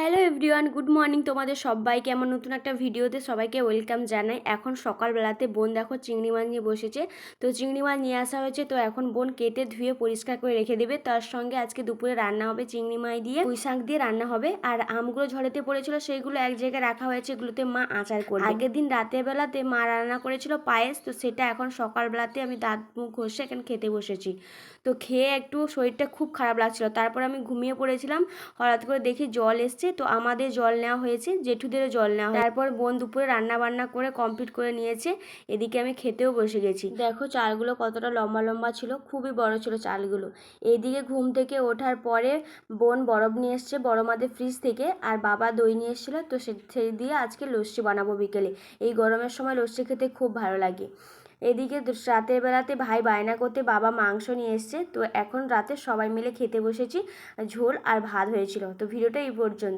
Hello everyone, good morning তোমাদের সবাইকে। আমার নতুন একটা ভিডিওতে সবাইকে ওয়েলকাম জানাই। এখন সকালবেলাতে বোন দেখো চিংড়ি মাছ নিয়ে বসেছে। তো চিংড়ি মাছ নিয়ে আসা হয়েছে, তো এখন বোন কেটে ধুয়ে পরিষ্কার করে রেখে দেবে। তার সঙ্গে আজকে দুপুরে রান্না হবে চিংড়ি মাছ দিয়ে, পুঁই শাক দিয়ে রান্না হবে। আর আমগুলো ঝড়েতে পড়েছিল, সেইগুলো এক জায়গায় রাখা হয়েছে, এগুলোতে মা আচার করবে। আগের দিন রাতের বেলাতে মা রান্না করেছিল পায়েস, তো সেটা এখন সকালবেলাতে আমি দাঁত মুখ ঘষে এখন খেতে বসেছি। তো খেয়ে একটু শরীরটা খুব খারাপ লাগছিল, তারপর আমি ঘুমিয়ে পড়েছিলাম। হঠাৎ করে দেখি জল এসছে, তো আমাদের জল নেওয়া হয়েছে, জেঠুদেরও জল নেওয়া হয়েছে। তারপর বোন দুপুরে রান্না বান্না করে কমপ্লিট করে নিয়েছে। এদিকে আমি খেতেও বসে গেছি। দেখো চালগুলো কতটা লম্বা লম্বা ছিল, খুবই বড় ছিল চালগুলো। এইদিকে ঘুম থেকে ওঠার পরে বোন বরফ নিয়ে এসছে বড় মাদের ফ্রিজ থেকে, আর বাবা দই নিয়ে এসেছিলো, তো সেই দিয়ে আজকে লস্যি বানাবো বিকেলে। এই গরমের সময় লস্যি খেতে খুব ভালো লাগে। এদিকে রাতের বেলাতে ভাই বায়না করতে বাবা মাংস নিয়ে এসছে, তো এখন রাতে সবাই মিলে খেতে বসেছি। ঝোল আর ভাত হয়েছিল। তো ভিডিওটা এই পর্যন্ত।